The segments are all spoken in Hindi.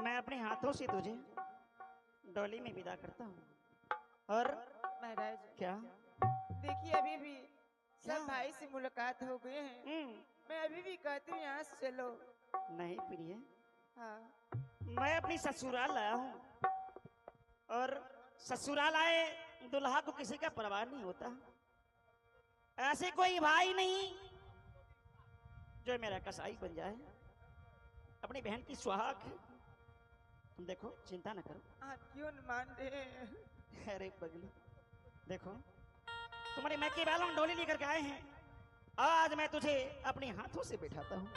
मैं अपने हाथों से तुझे डोली में विदा करता हूँ। और महाराज क्या देखिए अभी भी क्या? सब भाई से मुलाकात हो गए हैं। मैं अभी भी कहती हूँ यहाँ से चलो। नहीं प्रिय, हाँ मैं अपनी ससुराल आया हूँ और ससुराल आए दुल्हा को किसी का परवाह नहीं होता। ऐसे कोई भाई नहीं जो मेरा कसाई बन जाए। अपनी बहन की सुहाग है। तुम देखो, चिंता न करो। आप क्यों न मान रहे हैं? अरे पगली, देखो तुम्हारे मैके वालों डोली लेकर के आए हैं। आज मैं तुझे अपने हाथों से बैठाता हूँ।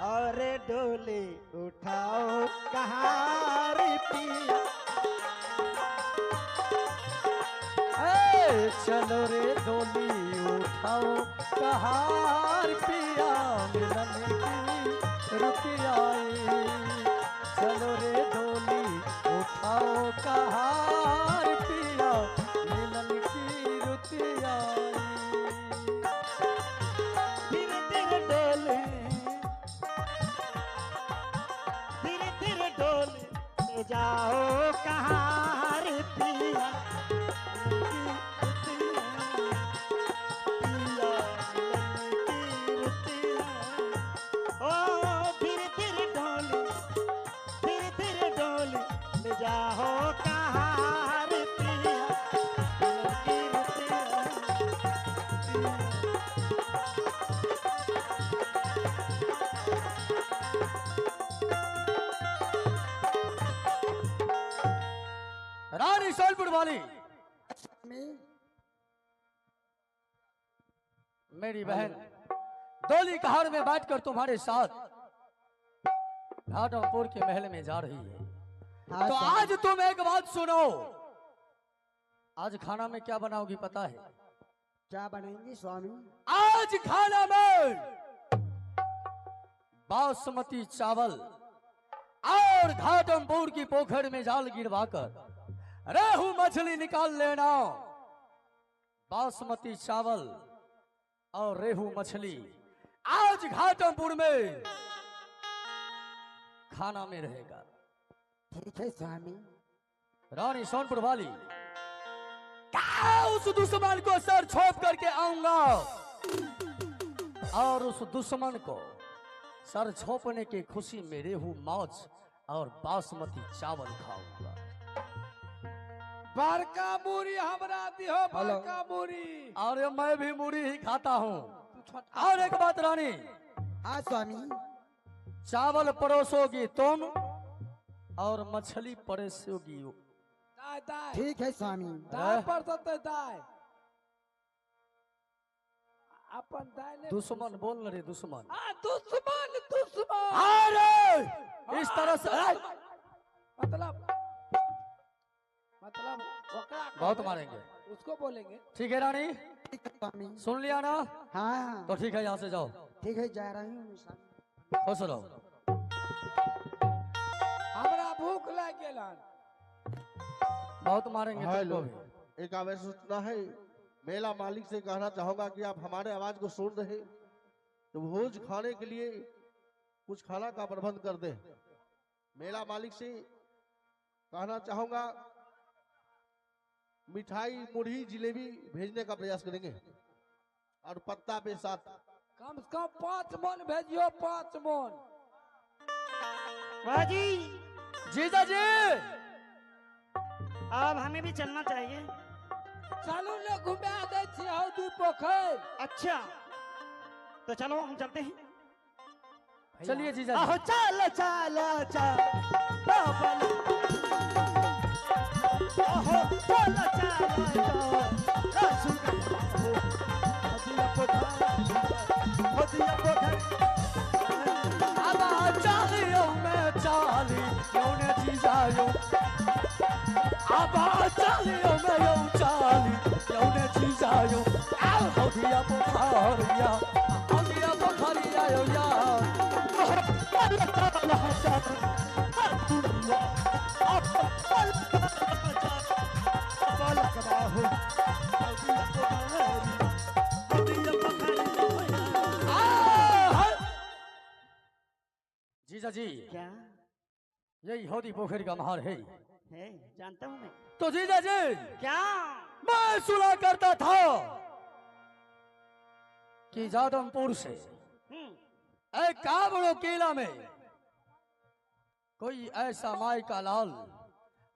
और डोली उठाओ कहाँ रे पिया, ए, चलो रे डोली उठाओ कहाँ रे पिया, मिलन की रुकी आई। चलो रे डोली उठाओ कहाँ रे पिया, मिलन की रुकी आई। धीरे धीरे डोले, धीरे धीरे डोले ले जाओ कहाँ रे पिया, जाओ कहाँ रे पिया, लड़की रुतिया। रानी सोलपुर वाली मेरी बहन डोली कहार में बैठकर तुम्हारे साथ घाटमपुर के महल में जा रही है। तो आज तुम एक बात सुनो, आज खाना में क्या बनाओगी पता है? क्या बनाएंगे स्वामी? आज खाना में बासमती चावल और घाटमपुर की पोखर में जाल गिरवाकर रेहू मछली निकाल लेना। बासमती चावल और रेहू मछली आज घाटमपुर में खाना में रहेगा। ठीक है स्वामी। रानी सोनपुर वाली, उस दुश्मन को सर छोप करके आऊंगा और उस दुश्मन को सर छोपने की खुशी में रेहू माछ और बासमती चावल खाऊंगा। बड़का मूरी हमरा दिहो, बड़का मूरी। और मैं भी मूरी ही खाता हूँ। और एक बात रानी, हाँ स्वामी। चावल परोसोगी तुम और मछली परोसोगी। दाय दाय ठीक है स्वामी। दाय पर सकते दाय अपन दाय ले। दुश्मन बोल रहे दुश्मन। दुश्मन दुश्मन। अरे इस तरह से मतलब ओकरा बहुत मारेंगे। उसको बोलेंगे। ठीक है रानी, ठीक है स्वामी। सुन लिया ना? हाँ तो ठीक है, यहाँ से जाओ। ठीक है, जा रही हूँ स्वामी। खुश रहो। हमरा भूख लग गेलन। बहुत मारेंगे हेलो, तुमको भी। एक आवेश सूचना है। मेला मालिक से कहना चाहूंगा कि आप हमारे आवाज को सुन रहे तो भोज खाने के लिए कुछ खाना का प्रबंध कर दे। मेला मालिक से कहना चाहूंगा मिठाई, मुढ़ी, जिलेबी भेजने का प्रयास करेंगे और पत्ता पे साथ। कम से कम 5 मन भेजियो, 5 मन। वाजी, जीजा जी, अब हमें भी चलना चाहिए। चलू ले घुमा दे छी हौ दू पोखर। अच्छा, तो चलो हम चलते हैं। चलिए जीजा आहो जी। चल चल चल बाबा। आहो चल चल अब चालियों में चाली यौने जीजायो, अब चालियों में यौ चाली यौने जीजायो। हौदिया पोखरिया, हौदिया पोखरिया यो जीजा जी, क्या? यही होदी पोखरी का महार है। जानता हूँ मैं। तो जीजा जी क्या? मैं सुना करता था कि जादमपुर से एक काबड़ो किला में कोई ऐसा माई का लाल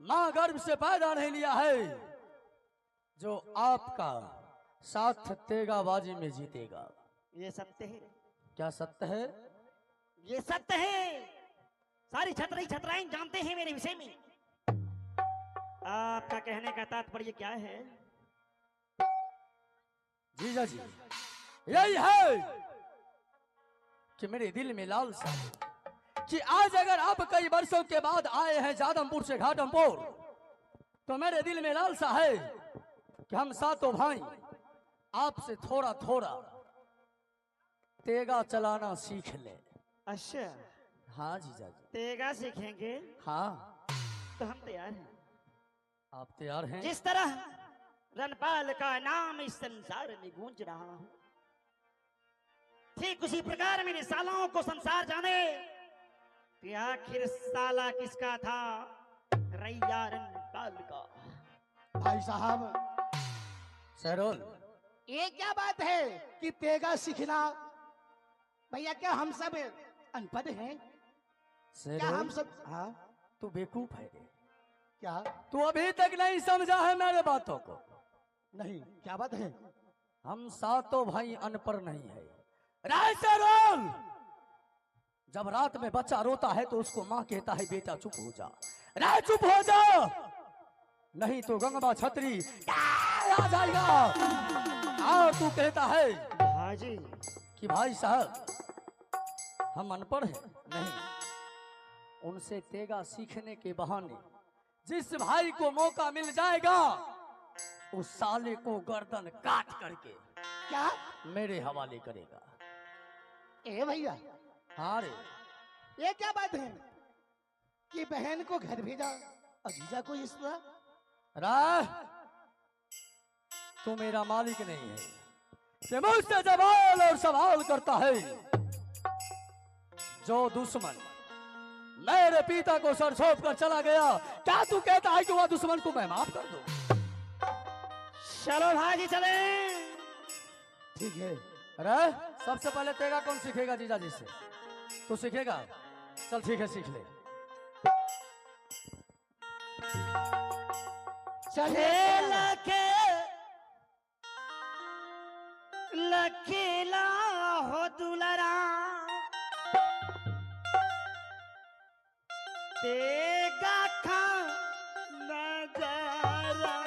माँ गर्भ से पैदा नहीं लिया है जो आपका साथ तेगाबाजी में जीतेगा। ये सत्य है। क्या सत्य है? ये सत्य है। सारी छतरी छतराइन जानते हैं मेरे विषय में। आपका कहने का तात्पर्य क्या है? जीजा जी यही है कि मेरे दिल में लालसा है कि आज अगर आप कई वर्षों के बाद आए हैं जादमपुर से घाटमपुर, तो मेरे दिल में लालसा है कि हम सातों भाई आपसे थोड़ा थोड़ा तेगा चलाना सीख ले। अच्छा, हाँ जीजा जी। तेगा सीखेंगे? हाँ, तो हम तैयार हैं। आप तैयार हैं? जिस तरह रणपाल का नाम इस संसार में गूंज रहा हूं, ठीक उसी प्रकार मेरे सालों को संसार जाने कि आखिर साला किसका था। रैया रणपाल का। भाई साहब सरोल, ये क्या बात है कि तेगा सीखना? भैया क्या हम सब अनपढ़ हैं? क्या हम सब? हाँ, तू बेवकूफ है रे। क्या? तू अभी तक नहीं समझा है मेरे बातों को। नहीं, क्या बात है? हम सातों भाई अनपढ़ नहीं है। राय सरोल, जब रात में बच्चा रोता है तो उसको माँ कहता है बेटा चुप हो जा, राय चुप हो जा, नहीं तो गंगा छतरी आ जाएगा। और तू कहता है हाजी कि भाई साहब हम अनपढ़ हैं। नहीं, उनसे तेगा सीखने के बहाने जिस भाई को मौका मिल जाएगा उस साले को गर्दन काट करके क्या? मेरे हवाले करेगा। ए भैया, हाँ रे, ये क्या बात है कि बहन को घर भेजा और जीजा को इस तरह? राय, तू मेरा मालिक नहीं है कि मुझसे सवाल और सवाल करता है। जो दुश्मन मेरे पिता को सर छोप कर चला गया, क्या तू कहता है कि वह दुश्मन को मैं माफ कर दूं? चलो भाजी चले। ठीक है। अरे सबसे पहले तेगा कौन सीखेगा? जीजा जी से। तू सीखेगा? चल ठीक है, सीख ले। खेल के लखेला हो दुलरा तेगा खा नजारा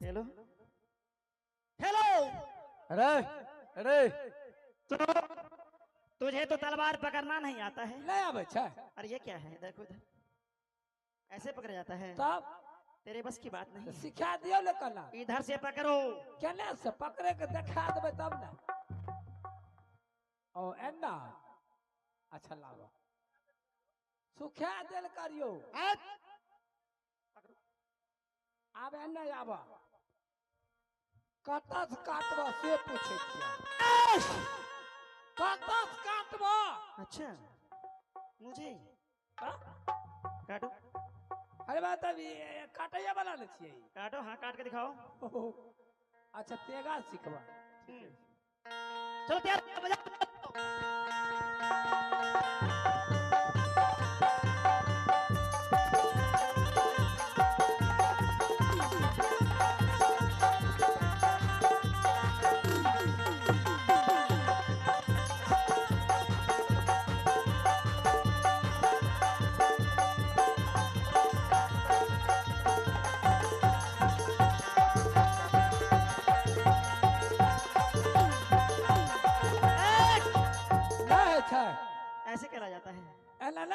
हेलो हेलो। अरे अरे, तुझे तो तलवार पकड़ना नहीं आता है। नहीं अब अच्छा अरे ये क्या है? देखो इधर ऐसे पकड़ा जाता है। तब तेरे बस की बात नहीं। सिखा दियो ले कला। इधर से पकड़ो। केने से पकड़े के दिखा देबे तब ना। ओ एन्ना अच्छा लागो। सुखा देल करियो। आब एन्ना आबा। कतस काटबा से पूछे छिया। कतस काटबा? अच्छा मुझे हाँ? काटो। अरे बात अभी काटैया बना ले छियै। काटो। हाँ काट के दिखाओ। अच्छा तेगा सिखबा। चलो तैयार बजा।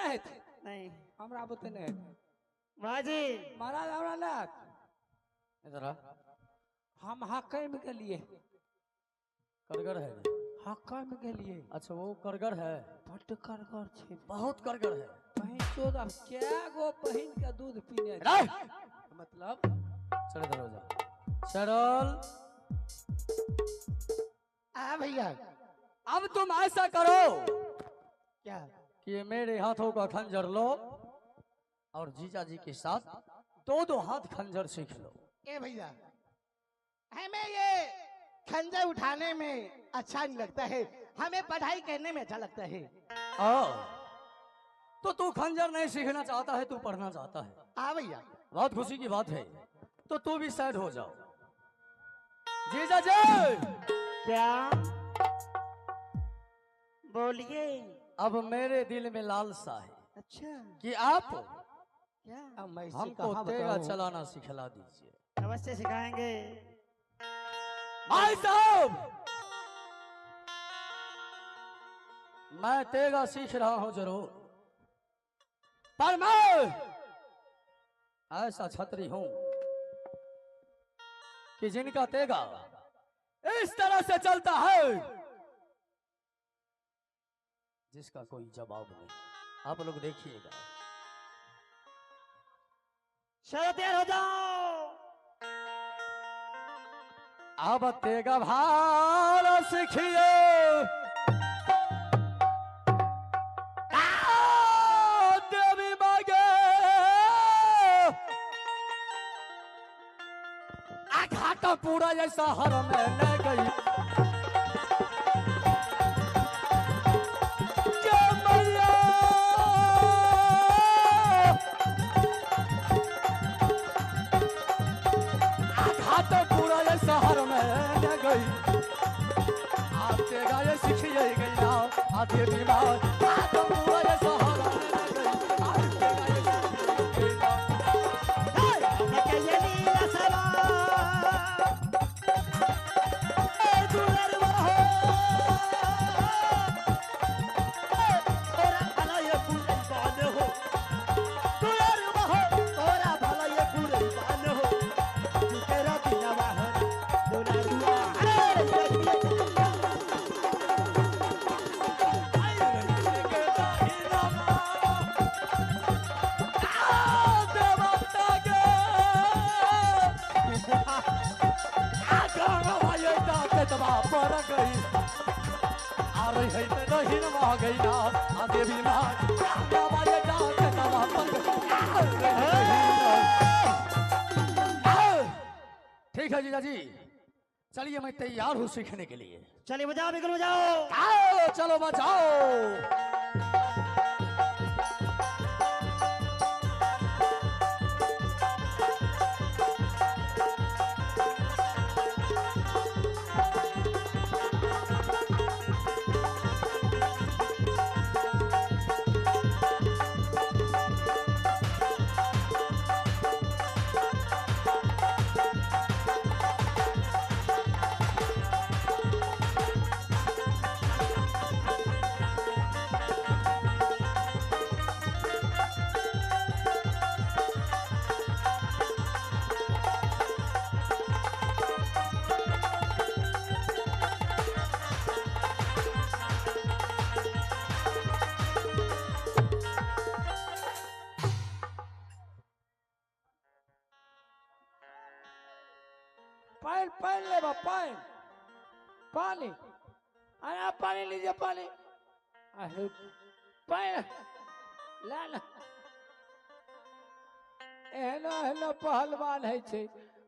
है नहीं हमरा बुते नहीं बाजी महाराज हमरा ना इधर आ। हम हकै में गेलिए करगर है। हकै में गेलिए अच्छा वो करगर है, बट करगर छे बहुत करगर है। बहन चोद अब क्या गो बहन का दूध पीने राय! मतलब चल इधर हो जा। सरल, आ भैया अब तुम ऐसा करो क्या कि मेरे हाथों का खंजर लो और जीजा जी के साथ दो हाथ खंजर सीख लो। ए भैया हमें ये खंजर उठाने में अच्छा नहीं लगता है, हमें पढ़ाई करने में अच्छा लगता है। तो तू खंजर नहीं सीखना चाहता है, तू पढ़ना चाहता है। हाँ भैया बहुत खुशी की बात है, तो तू भी साइड हो जाओ। जीजा जी क्या बोलिए। अब मेरे दिल में लालसा है अच्छा कि आप क्या अब मैं इसे हमको कहाँ तेगा बताऊं? चलाना सिखला दीजिए। अवश्य सिखाएंगे। भाई साहब, मैं तेगा सीख रहा हूं जरूर, पर मैं ऐसा छतरी हूं कि जिनका तेगा इस तरह से चलता है जिसका कोई जवाब नहीं। आप लोग देखिएगा। चलो तैयार हो जाओ। अब तेगा भाला सीखिए। देवी मांगे घाटा पूरा जैसा हर में न गई। जय मैया घाटा पूरा जैसा हर में न गई। आते गाये सीखिए गई ना आते बीमार घाटा पूरा जैसा हर में न गई। आते गाये सीखिए गई ना। नीला सवा दुलरवा हो तोरा भला ये कुर्बान हो। दुलरवा हो तोरा भला ये कुर्बान हो। तू तेरा दिलवा है दुलरवा। ठीक है जीजा जी, चलिए मैं तैयार हूँ सीखने के लिए। चलिए बजाओ बिगल बजाओ। आओ चलो बचाओ। पानी पानी ले बा पानी पानी अरे पानी लीजिए पानी अरे पानी ला ला एहनो एहनो पहलवान है छे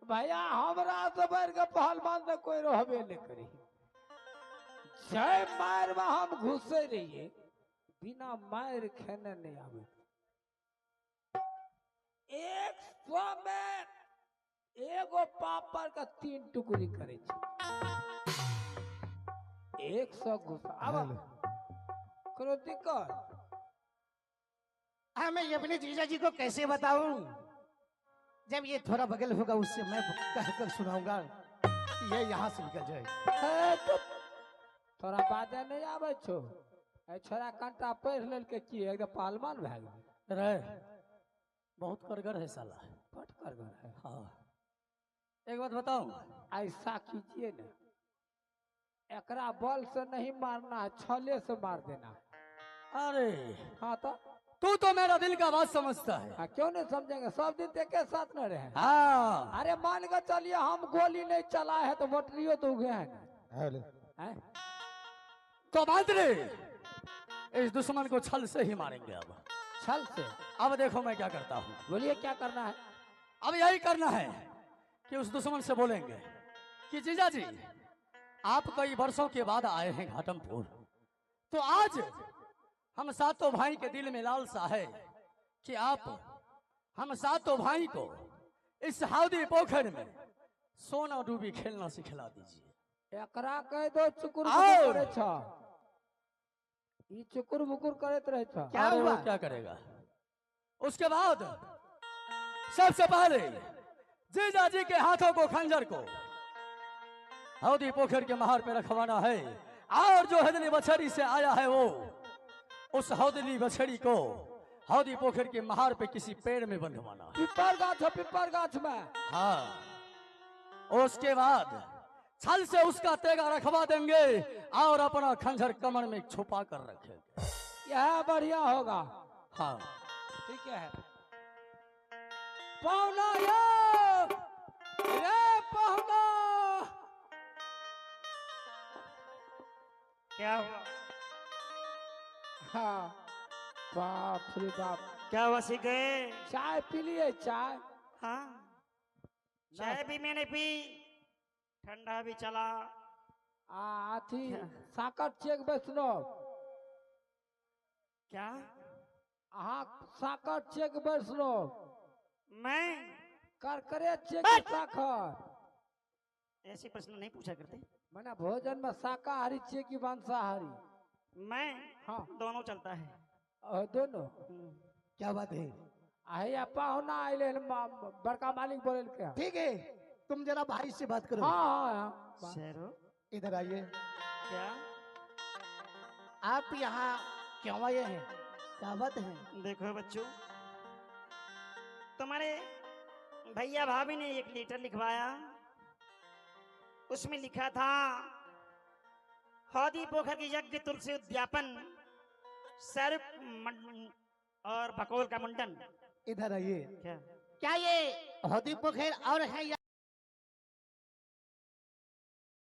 भैया हमरा से बढ़ के पहलवान तो कोई रहबे नहीं करी। जय मार में हम घुसे रहिए बिना मार खेने नहीं आवे। 100 में एगो पापड़ का 3 टुकड़ी करे छे। 100 घुसा अब करो दिक्कत। हाँ मैं अपने जीजा जी को कैसे बताऊं? जब ये थोड़ा बगल होगा उससे मैं कह कर सुनाऊंगा कि ये यहाँ से निकल जाए। है तो थोड़ा बात नहीं आवे छो ए छोरा कंटा पढ़ लेल के की एकदम पहलवान भए गेल रे बहुत करगर है साला। फट कर गए है। हाँ एक बात बताऊं, ऐसा कीजिए ना, एकरा बल से नहीं मारना है, छले से मार देना। अरे हाँ तू तो मेरा दिल का बात समझता है। हाँ, क्यों नहीं समझेंगे, सब दिन तो के साथ न रहे। हाँ अरे मान के चलिए हम गोली नहीं चलाए है तो बटरियो तो उगे है ना। हैं? तो मंत्री इस दुश्मन को छल से ही मारेंगे। अब छल से? अब देखो मैं क्या करता हूँ। बोलिए क्या करना है? अब यही करना है कि उस दुश्मन से बोलेंगे कि जीजा जी आप कई वर्षों के बाद आए हैं घाटमपुर, तो आज हम सातों भाई के दिल में लालसा है कि आप हम सातों भाई को इस हाउदी पोखर में सोना डूबी खेलना सिखला दीजिए। एकरा कह दो चुकुर और- बुकुर करे छ। ई चुकुर बुकुर करत रहे छ। क्या अरे वो हुआ? क्या करेगा? उसके बाद सबसे पहले जीजा जी के हाथों को खंजर को हौदी पोखर के महार पे रखवाना है, और जो हदली बछड़ी से आया है वो उस हौदली बछड़ी को हौदी पोखर के महार पे किसी पेड़ में बंधवाना है। पिपर गाछ हो, पिपर गाछ में। हाँ उसके बाद छल से उसका तेगा रखवा देंगे और अपना खंजर कमर में छुपा कर रखेंगे। यह बढ़िया होगा। हाँ ठीक है। पौना यो रे पौना। क्या हुआ? हाँ बाप रे बाप। क्या हुआ सीखे? चाय पी लिए? चाय हाँ चाय भी मैंने पी, ठंडा भी चला। अथी साकर चेक बैसनो। क्या? अहाँ साकर चेक बैसनो। मैं करकरे चेक बस। साकर। ऐसे प्रश्न नहीं पूछा करते। मैंने भोजन में शाकाहारी चेक की मांसाहारी? मैं हाँ दोनों चलता है। दोनों। क्या बात है? आहे अपा होना आइले बड़का मालिक बोले के। ठीक है, तुम जरा भाई से बात करो। हाँ हाँ। शेरो इधर आइए। क्या? आप यहाँ क्यों आए हैं? क्या बात है? देखो बच्चों, तुम्हारे भैया भाभी ने एक लेटर लिखवाया, उसमें लिखा था हौदी पोखर की यज्ञ तुलसी उद्यापन और भकोल का मुंडन। इधर आइए। क्या? क्या ये हौदी पोखर और है या